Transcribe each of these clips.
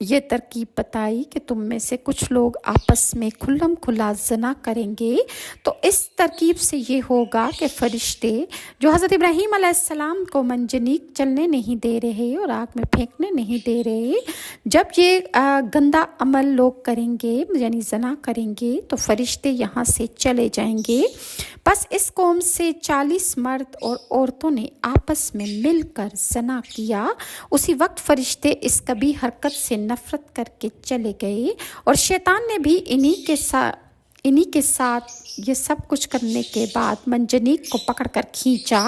یہ ترکیب بتائی کہ تم میں سے کچھ لوگ آپس میں کھلم کھلا زنا کریں گے، تو اس ترکیب سے یہ ہوگا کہ فرشتے جو حضرت ابراہیم علیہ السلام کو منجنیق چلنے نہیں دے رہے اور آگ میں پھینکنے نہیں دے رہے، جب یہ گندا عمل لوگ کریں گے یعنی زنا کریں گے تو فرشتے یہاں سے چلے جائیں گے۔ بس اس قوم سے 40 مرد اور عورتوں نے آپس میں مل کر زنا کیا، اسی وقت فرشتے اس کبھی حرکت سے نفرت کر کے چلے گئے، اور شیطان نے بھی انہی کے ساتھ یہ سب کچھ کرنے کے بعد منجنیق کو پکڑ کر کھینچا۔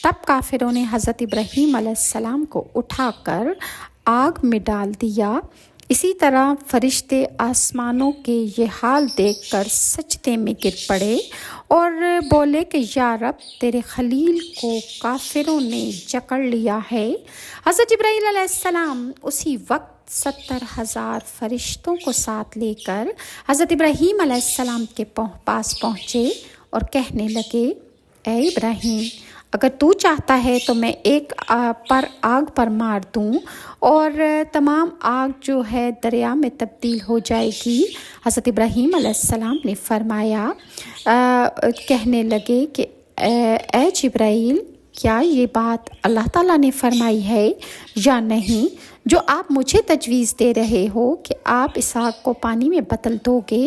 تب کافروں نے حضرت ابراہیم علیہ السلام کو اٹھا کر آگ میں ڈال دیا۔ اسی طرح فرشتے آسمانوں کے یہ حال دیکھ کر سجدے میں گر پڑے اور بولے کہ یا رب، تیرے خلیل کو کافروں نے جکڑ لیا ہے۔ حضرت جبرائیل علیہ السلام اسی وقت 70,000 فرشتوں کو ساتھ لے کر حضرت ابراہیم علیہ السلام کے پاس پہنچے اور کہنے لگے، اے ابراہیم، اگر تو چاہتا ہے تو میں ایک پر آگ پر مار دوں اور تمام آگ جو ہے دریا میں تبدیل ہو جائے گی۔ حضرت ابراہیم علیہ السلام نے فرمایا، کہنے لگے کہ اے جبرائیل، کیا یہ بات اللہ تعالیٰ نے فرمائی ہے یا نہیں؟ جو آپ مجھے تجویز دے رہے ہو کہ آپ اس آگ کو پانی میں بدل دو گے،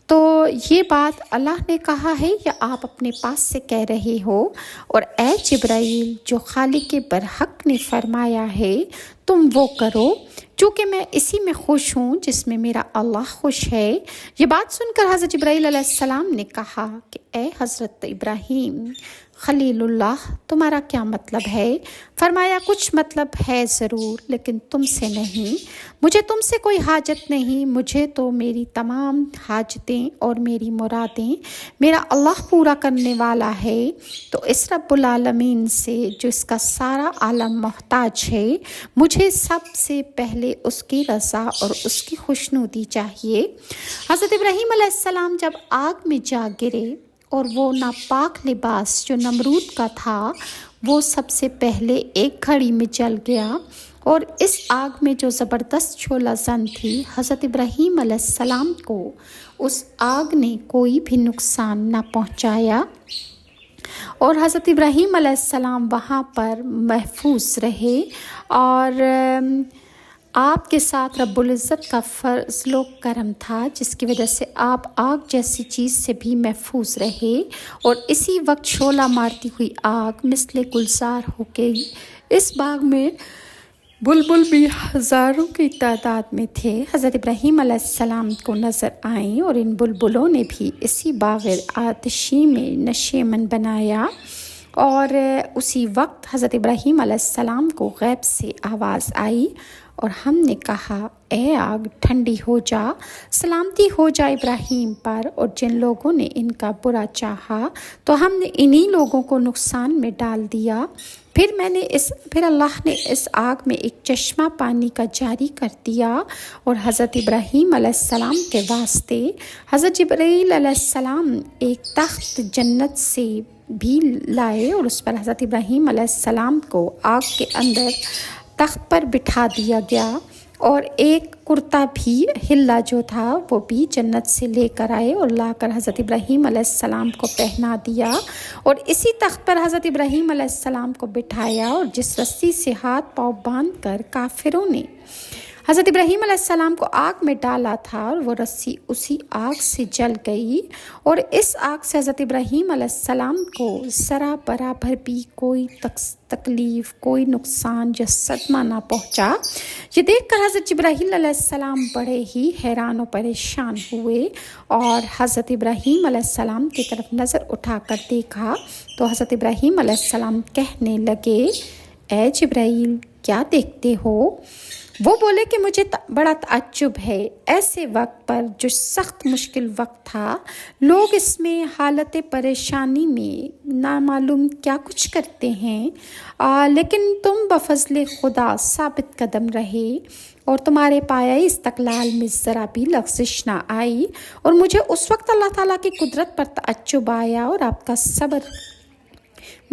تو یہ بات اللہ نے کہا ہے یا آپ اپنے پاس سے کہہ رہے ہو؟ اور اے جبرائیل، جو خالق برحق نے فرمایا ہے تم وہ کرو، چونکہ میں اسی میں خوش ہوں جس میں میرا اللہ خوش ہے۔ یہ بات سن کر حضرت جبرائیل علیہ السلام نے کہا کہ اے حضرت ابراہیم خلیل اللہ، تمہارا کیا مطلب ہے؟ فرمایا، کچھ مطلب ہے ضرور، لیکن تم سے نہیں۔ مجھے تم سے کوئی حاجت نہیں، مجھے تو میری تمام حاجتیں اور میری مرادیں میرا اللہ پورا کرنے والا ہے۔ تو اس رب العالمین سے جو اس کا سارا عالم محتاج ہے، مجھے سب سے پہلے اس کی رضا اور اس کی خوشنودی چاہیے۔ حضرت ابراہیم علیہ السلام جب آگ میں جا گرے اور وہ ناپاک لباس جو نمرود کا تھا وہ سب سے پہلے ایک گھڑی میں جل گیا، اور اس آگ میں جو زبردست شعلہ زن تھی، حضرت ابراہیم علیہ السلام کو اس آگ نے کوئی بھی نقصان نہ پہنچایا، اور حضرت ابراہیم علیہ السلام وہاں پر محفوظ رہے، اور آپ کے ساتھ رب العزت کا فضل و کرم تھا، جس کی وجہ سے آپ آگ جیسی چیز سے بھی محفوظ رہے، اور اسی وقت شعلہ مارتی ہوئی آگ مثل گلزار ہو گئی۔ اس باغ میں بلبل بھی ہزاروں کی تعداد میں تھے، حضرت ابراہیم علیہ السلام کو نظر آئیں، اور ان بلبلوں نے بھی اسی باغ آتشی میں نشیمن بنایا۔ اور اسی وقت حضرت ابراہیم علیہ السلام کو غیب سے آواز آئی اور ہم نے کہا، اے آگ ٹھنڈی ہو جا، سلامتی ہو جا ابراہیم پر، اور جن لوگوں نے ان کا برا چاہا تو ہم نے انہی لوگوں کو نقصان میں ڈال دیا۔ پھر اللہ نے اس آگ میں ایک چشمہ پانی کا جاری کر دیا، اور حضرت ابراہیم علیہ السلام کے واسطے حضرت جبرائیل علیہ السلام ایک تخت جنت سے بھی لائے، اور اس پر حضرت ابراہیم علیہ السلام کو آگ کے اندر تخت پر بٹھا دیا گیا، اور ایک کرتا بھی ہلا جو تھا وہ بھی جنت سے لے کر آئے اور لا کر حضرت ابراہیم علیہ السلام کو پہنا دیا، اور اسی تخت پر حضرت ابراہیم علیہ السلام کو بٹھایا، اور جس رسی سے ہاتھ پاؤں باندھ کر کافروں نے حضرت ابراہیم علیہ السلام کو آگ میں ڈالا تھا، اور وہ رسی اسی آگ سے جل گئی، اور اس آگ سے حضرت ابراہیم علیہ السلام کو ذرا برابر بھی کوئی تکلیف، کوئی نقصان یا صدمہ نہ پہنچا۔ یہ دیکھ کر حضرت جبرائیل علیہ السلام بڑے ہی حیران و پریشان ہوئے، اور حضرت ابراہیم علیہ السلام کی طرف نظر اٹھا کر دیکھا تو حضرت ابراہیم علیہ السلام کہنے لگے، اے جبرائیل، کیا دیکھتے ہو؟ وہ بولے کہ مجھے بڑا تعجب ہے، ایسے وقت پر جو سخت مشکل وقت تھا، لوگ اس میں حالت پریشانی میں نامعلوم کیا کچھ کرتے ہیں، لیکن تم بفضل خدا ثابت قدم رہے، اور تمہارے پایۂ استقلال میں ذرا بھی لغزش نہ آئی، اور مجھے اس وقت اللہ تعالیٰ کی قدرت پر تعجب آیا، اور آپ کا صبر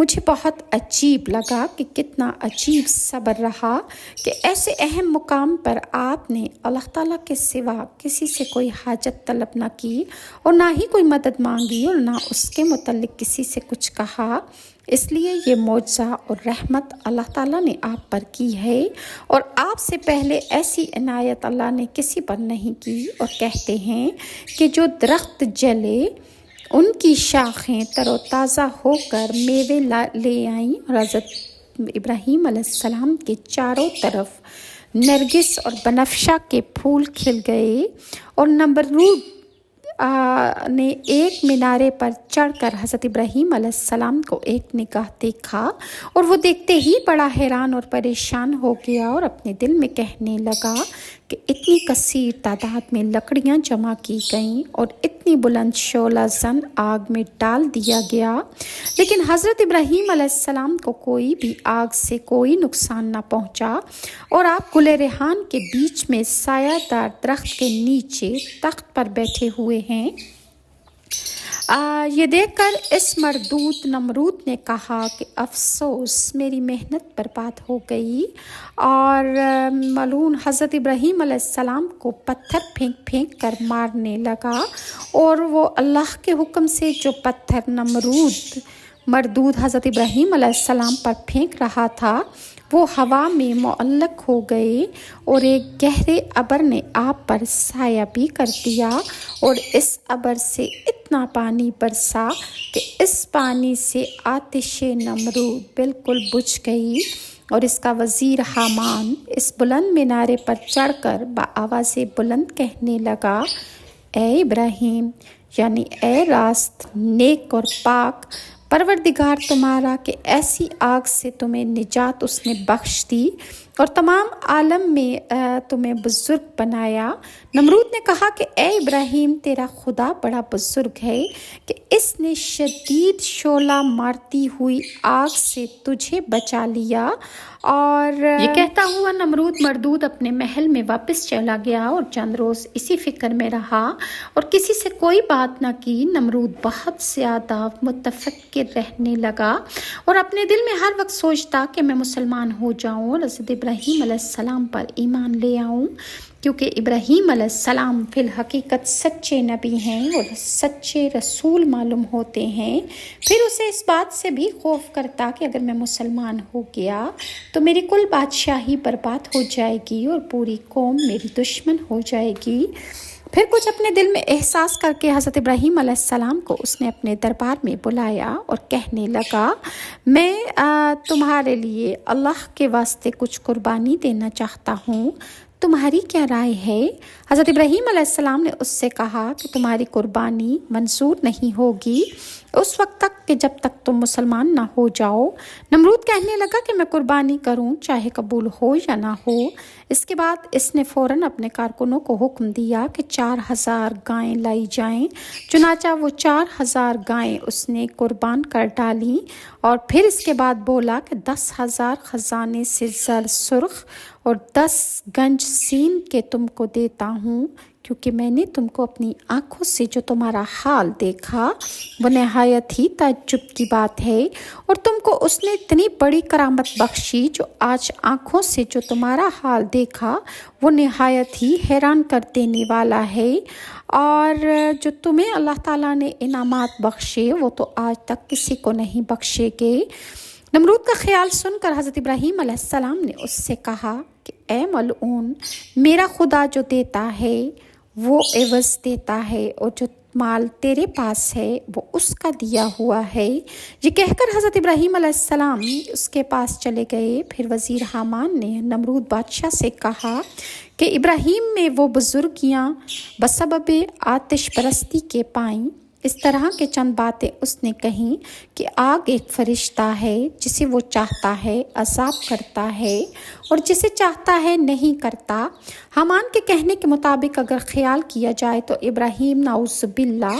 مجھے بہت عجیب لگا کہ کتنا عجیب صبر رہا کہ ایسے اہم مقام پر آپ نے اللہ تعالیٰ کے سوا کسی سے کوئی حاجت طلب نہ کی اور نہ ہی کوئی مدد مانگی اور نہ اس کے متعلق کسی سے کچھ کہا۔ اس لیے یہ معجزہ اور رحمت اللہ تعالیٰ نے آپ پر کی ہے، اور آپ سے پہلے ایسی عنایت اللہ نے کسی پر نہیں کی۔ اور کہتے ہیں کہ جو درخت جلے ان کی شاخیں تر و تازہ ہو کر میوے لے آئیں، اور حضرت ابراہیم علیہ السلام کے چاروں طرف نرگس اور بنفشہ کے پھول کھل گئے، اور نمرود نے ایک مینارے پر چڑھ کر حضرت ابراہیم علیہ السلام کو ایک نگاہ دیکھا، اور وہ دیکھتے ہی بڑا حیران اور پریشان ہو گیا اور اپنے دل میں کہنے لگا کہ اتنی کثیر تعداد میں لکڑیاں جمع کی گئیں اور اتنی بلند شعلہ زن آگ میں ڈال دیا گیا، لیکن حضرت ابراہیم علیہ السلام کو کوئی بھی آگ سے کوئی نقصان نہ پہنچا، اور آپ گل ریحان کے بیچ میں سایہ دار درخت کے نیچے تخت پر بیٹھے ہوئے ہیں۔ یہ دیکھ کر اس مردود نمرود نے کہا کہ افسوس، میری محنت برباد ہو گئی، اور ملعون حضرت ابراہیم علیہ السلام کو پتھر پھینک پھینک کر مارنے لگا، اور وہ اللہ کے حکم سے جو پتھر مردود حضرت ابراہیم علیہ السلام پر پھینک رہا تھا وہ ہوا میں معلق ہو گئے، اور ایک گہرے ابر نے آپ پر سایہ بھی کر دیا، اور اس ابر سے اتنا پانی برسا کہ اس پانی سے آتش نمرود بالکل بجھ گئی، اور اس کا وزیر حامان اس بلند مینارے پر چڑھ کر بآواز بلند کہنے لگا، اے ابراہیم، یعنی اے راست، نیک اور پاک پروردگار تمہارا، کہ ایسی آگ سے تمہیں نجات اس نے بخش دی اور تمام عالم میں تمہیں بزرگ بنایا۔ نمرود نے کہا کہ اے ابراہیم، تیرا خدا بڑا بزرگ ہے کہ اس نے شدید شعلہ مارتی ہوئی آگ سے تجھے بچا لیا۔ اور یہ کہتا ہوا نمرود مردود اپنے محل میں واپس چلا گیا اور چند روز اسی فکر میں رہا اور کسی سے کوئی بات نہ کی۔ نمرود بہت زیادہ متفکر رہنے لگا اور اپنے دل میں ہر وقت سوچتا کہ میں مسلمان ہو جاؤں اور حضرت ابراہیم علیہ السلام پر ایمان لے آؤں، کیونکہ ابراہیم علیہ السلام فی الحقیقت سچے نبی ہیں اور سچے رسول معلوم ہوتے ہیں۔ پھر اسے اس بات سے بھی خوف کرتا کہ اگر میں مسلمان ہو گیا تو میری کل بادشاہی برباد ہو جائے گی اور پوری قوم میری دشمن ہو جائے گی۔ پھر کچھ اپنے دل میں احساس کر کے حضرت ابراہیم علیہ السلام کو اس نے اپنے دربار میں بلایا اور کہنے لگا، میں تمہارے لیے اللہ کے واسطے کچھ قربانی دینا چاہتا ہوں، تمہاری کیا رائے ہے؟ حضرت ابراہیم علیہ السلام نے اس سے کہا کہ تمہاری قربانی منظور نہیں ہوگی اس وقت تک کہ جب تک تم مسلمان نہ ہو جاؤ۔ نمرود کہنے لگا کہ میں قربانی کروں چاہے قبول ہو یا نہ ہو۔ اس کے بعد اس نے فوراً اپنے کارکنوں کو حکم دیا کہ 4000 گائیں لائی جائیں۔ چنانچہ وہ 4000 گائیں اس نے قربان کر ڈالیں، اور پھر اس کے بعد بولا کہ 10,000 خزانے سے زر سرخ اور 10 گنج سیم کے تم کو دیتا ہوں، کیونکہ میں نے تم کو اپنی آنکھوں سے جو تمہارا حال دیکھا وہ نہایت ہی تعجب کی بات ہے، اور تم کو اس نے اتنی بڑی کرامت بخشی جو آج آنکھوں سے جو تمہارا حال دیکھا وہ نہایت ہی حیران کر دینے والا ہے، اور جو تمہیں اللہ تعالیٰ نے انعامات بخشے وہ تو آج تک کسی کو نہیں بخشے گے۔ نمرود کا خیال سن کر حضرت ابراہیم علیہ السلام نے اس سے کہا کہ اے ملعون، میرا خدا جو دیتا ہے وہ عوض دیتا ہے، اور جو مال تیرے پاس ہے وہ اس کا دیا ہوا ہے۔ یہ کہہ کر حضرت ابراہیم علیہ السلام اس کے پاس چلے گئے۔ پھر وزیر حامان نے نمرود بادشاہ سے کہا کہ ابراہیم میں وہ بزرگیاں بسبب آتش پرستی کے پائیں۔ اس طرح کے چند باتیں اس نے کہیں کہ آگ ایک فرشتہ ہے، جسے وہ چاہتا ہے عذاب کرتا ہے اور جسے چاہتا ہے نہیں کرتا۔ حامان کے کہنے کے مطابق اگر خیال کیا جائے تو ابراہیم نعوذ باللہ